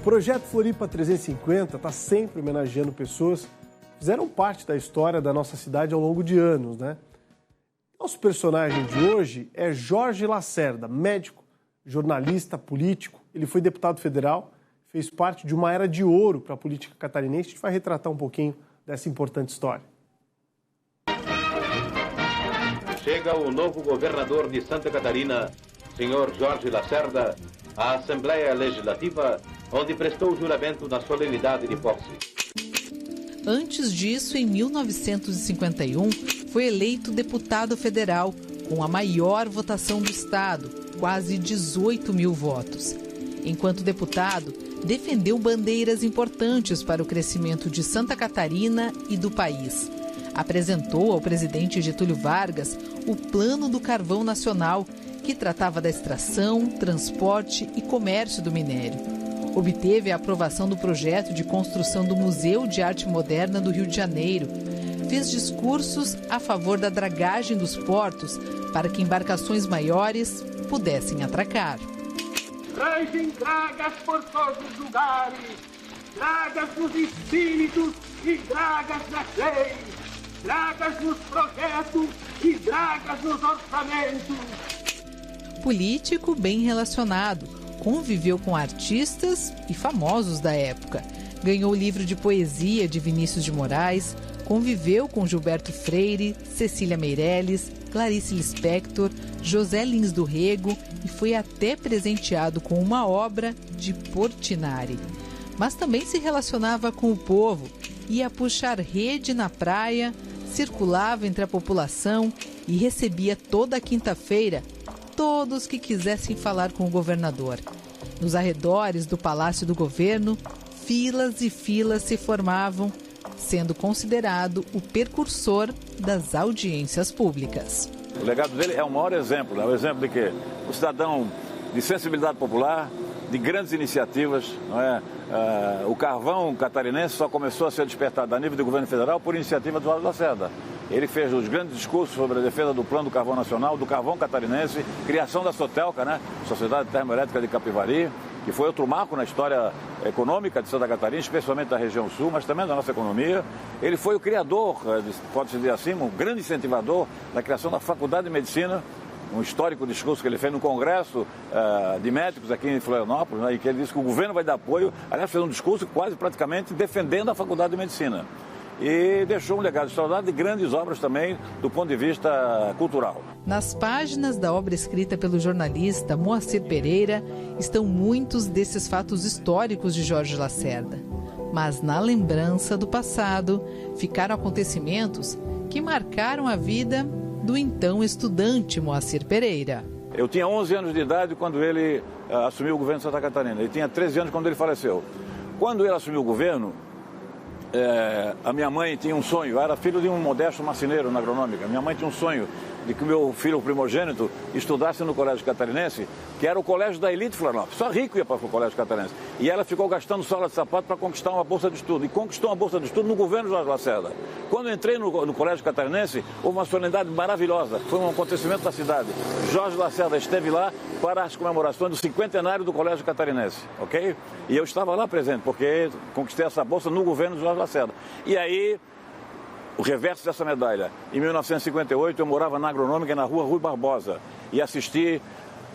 projeto Floripa 350 está sempre homenageando pessoas que fizeram parte da história da nossa cidade ao longo de anos, né? Nosso personagem de hoje é Jorge Lacerda, médico, jornalista, político. Ele foi deputado federal, fez parte de uma era de ouro para a política catarinense. A gente vai retratar um pouquinho dessa importante história. Chega o novo governador de Santa Catarina, senhor Jorge Lacerda, à Assembleia Legislativa, onde prestou juramento na solenidade de posse. Antes disso, em 1951, foi eleito deputado federal, com a maior votação do estado, quase 18 mil votos. Enquanto deputado, defendeu bandeiras importantes para o crescimento de Santa Catarina e do país. Apresentou ao presidente Getúlio Vargas o Plano do Carvão Nacional, que tratava da extração, transporte e comércio do minério. Obteve a aprovação do projeto de construção do Museu de Arte Moderna do Rio de Janeiro. Fez discursos a favor da dragagem dos portos para que embarcações maiores pudessem atracar. Rangem dragas por todos os lugares, dragas nos espíritos e dragas nas leis, dragas nos projetos e dragas nos orçamentos. Político bem relacionado, conviveu com artistas e famosos da época. Ganhou o livro de poesia de Vinícius de Moraes, conviveu com Gilberto Freire, Cecília Meirelles, Clarice Lispector, José Lins do Rego e foi até presenteado com uma obra de Portinari. Mas também se relacionava com o povo, ia puxar rede na praia, circulava entre a população e recebia toda quinta-feira todos que quisessem falar com o governador. Nos arredores do Palácio do Governo, filas e filas se formavam, sendo considerado o precursor das audiências públicas. O legado dele é o maior exemplo, né? O exemplo de quê? O cidadão de sensibilidade popular, de grandes iniciativas, não é? O carvão catarinense só começou a ser despertado a nível do governo federal por iniciativa do Jorge Lacerda. Ele fez os grandes discursos sobre a defesa do Plano do Carvão Nacional, do carvão catarinense, criação da Sotelca, né? Sociedade Termoelétrica de Capivari, que foi outro marco na história econômica de Santa Catarina, especialmente da região sul, mas também da nossa economia. Ele foi o criador, pode-se dizer assim, um grande incentivador da criação da Faculdade de Medicina, um histórico discurso que ele fez no Congresso de Médicos aqui em Florianópolis, né, e que ele disse que o governo vai dar apoio. Aliás, fez um discurso quase praticamente defendendo a Faculdade de Medicina. E deixou um legado extraordinário de grandes obras também do ponto de vista cultural. Nas páginas da obra escrita pelo jornalista Moacir Pereira estão muitos desses fatos históricos de Jorge Lacerda. Mas na lembrança do passado ficaram acontecimentos que marcaram a vida do então estudante Moacir Pereira. Eu tinha 11 anos de idade quando ele assumiu o governo de Santa Catarina. Ele tinha 13 anos quando ele faleceu. Quando ele assumiu o governo, a minha mãe tinha um sonho. Eu era filho de um modesto marceneiro na agronômica. Minha mãe tinha um sonho de que meu filho primogênito estudasse no Colégio Catarinense, que era o colégio da elite Florianópolis. Só rico ia para o Colégio Catarinense. E ela ficou gastando sola de sapato para conquistar uma bolsa de estudo. E conquistou uma bolsa de estudo no governo Jorge Lacerda. Quando eu entrei no Colégio Catarinense, houve uma solenidade maravilhosa. Foi um acontecimento da cidade. Jorge Lacerda esteve lá para as comemorações do 50º do Colégio Catarinense, ok? E eu estava lá presente, porque conquistei essa bolsa no governo de Jorge Lacerda. E aí, o reverso dessa medalha. Em 1958, eu morava na agronômica, na rua Rui Barbosa, e assisti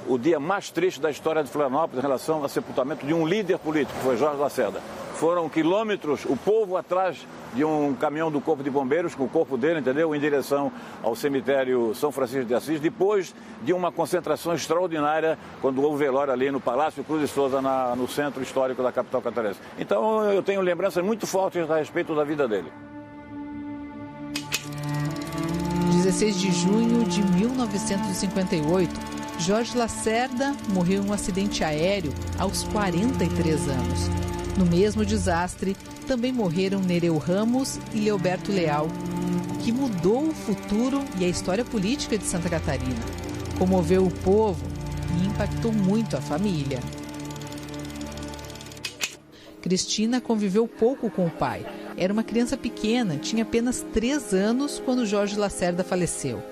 o dia mais triste da história de Florianópolis em relação ao sepultamento de um líder político, que foi Jorge Lacerda. Foram quilômetros, o povo atrás de um caminhão do Corpo de Bombeiros, com o corpo dele, entendeu? Em direção ao cemitério São Francisco de Assis, depois de uma concentração extraordinária, quando houve velório ali no Palácio Cruz de Souza, no centro histórico da capital catarinense. Então, eu tenho lembranças muito fortes a respeito da vida dele. 16 de junho de 1958, Jorge Lacerda morreu em um acidente aéreo aos 43 anos. No mesmo desastre, também morreram Nereu Ramos e Leoberto Leal, que mudou o futuro e a história política de Santa Catarina. Comoveu o povo e impactou muito a família. Cristina conviveu pouco com o pai. Era uma criança pequena, tinha apenas 3 anos quando Jorge Lacerda faleceu.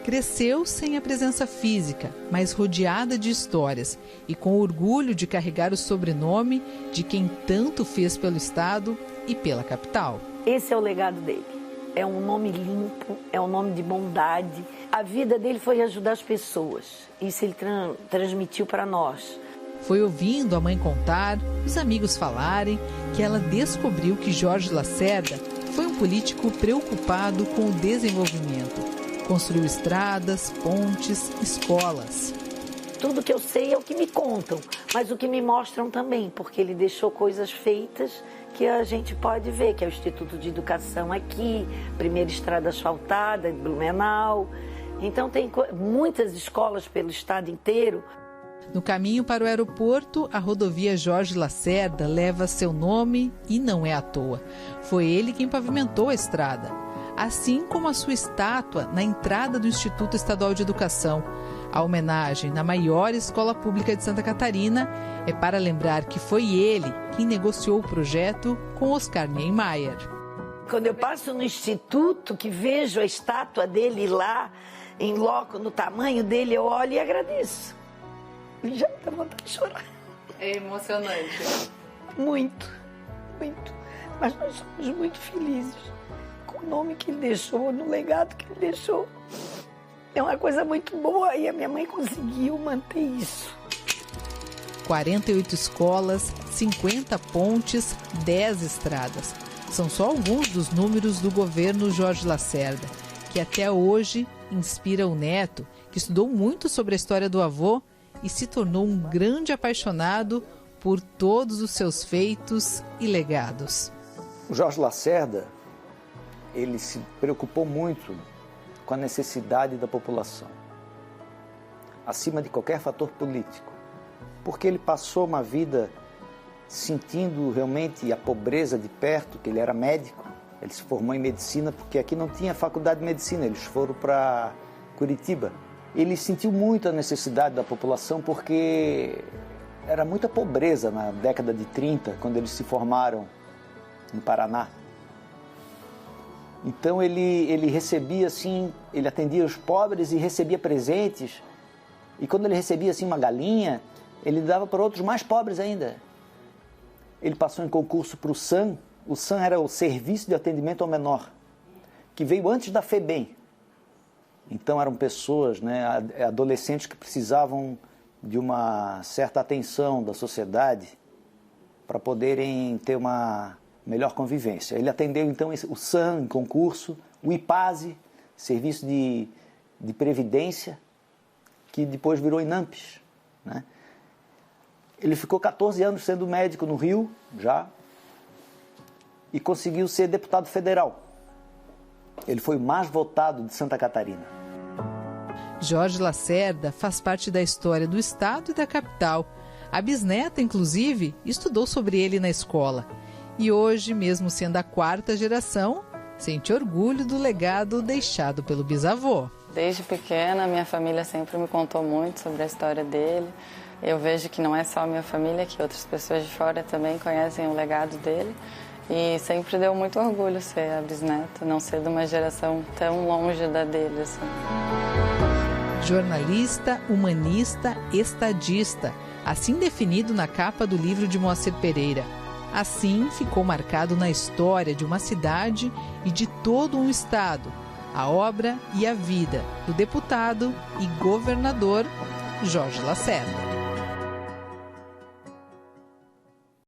Cresceu sem a presença física, mas rodeada de histórias e com orgulho de carregar o sobrenome de quem tanto fez pelo Estado e pela capital. Esse é o legado dele. É um nome limpo, é um nome de bondade. A vida dele foi ajudar as pessoas. Isso ele transmitiu para nós. Foi ouvindo a mãe contar, os amigos falarem, que ela descobriu que Jorge Lacerda foi um político preocupado com o desenvolvimento. Construiu estradas, pontes, escolas. Tudo que eu sei é o que me contam, mas o que me mostram também, porque ele deixou coisas feitas que a gente pode ver, que é o Instituto de Educação aqui, primeira estrada asfaltada de Blumenau. Então tem muitas escolas pelo estado inteiro. No caminho para o aeroporto, a rodovia Jorge Lacerda leva seu nome e não é à toa. Foi ele quem pavimentou a estrada. Assim como a sua estátua na entrada do Instituto Estadual de Educação. A homenagem na maior escola pública de Santa Catarina é para lembrar que foi ele quem negociou o projeto com Oscar Niemeyer. Quando eu passo no Instituto, que vejo a estátua dele lá, em loco, no tamanho dele, eu olho e agradeço. Já me dá vontade de chorar. É emocionante. Muito, muito. Mas nós somos muito felizes com o nome que ele deixou, no legado que ele deixou. É uma coisa muito boa e a minha mãe conseguiu manter isso. 48 escolas, 50 pontes, 10 estradas. São só alguns dos números do governo Jorge Lacerda, que até hoje inspira o neto, que estudou muito sobre a história do avô e se tornou um grande apaixonado por todos os seus feitos e legados. O Jorge Lacerda, ele se preocupou muito com a necessidade da população, acima de qualquer fator político, porque ele passou uma vida sentindo realmente a pobreza de perto, que ele era médico, ele se formou em medicina, porque aqui não tinha faculdade de medicina, eles foram para Curitiba. Ele sentiu muito a necessidade da população porque era muita pobreza na década de 30, quando eles se formaram no Paraná. Então ele recebia assim, ele atendia os pobres e recebia presentes. E quando ele recebia assim uma galinha, ele dava para outros mais pobres ainda. Ele passou em concurso para o SAM. O SAM era o Serviço de Atendimento ao Menor, que veio antes da FEBEM. Então eram pessoas, né, adolescentes que precisavam de uma certa atenção da sociedade para poderem ter uma melhor convivência. Ele atendeu então o SAM em concurso, o IPASE, Serviço de Previdência, que depois virou INAMPES, né? Ele ficou 14 anos sendo médico no Rio, já, e conseguiu ser deputado federal. Ele foi o mais votado de Santa Catarina. Jorge Lacerda faz parte da história do estado e da capital. A bisneta, inclusive, estudou sobre ele na escola. E hoje, mesmo sendo a 4ª geração, sente orgulho do legado deixado pelo bisavô. Desde pequena, minha família sempre me contou muito sobre a história dele. Eu vejo que não é só a minha família, que outras pessoas de fora também conhecem o legado dele. E sempre deu muito orgulho ser a bisneta, não ser de uma geração tão longe da dele, assim. Jornalista, humanista, estadista, assim definido na capa do livro de Moacir Pereira. Assim ficou marcado na história de uma cidade e de todo um estado, a obra e a vida do deputado e governador Jorge Lacerda.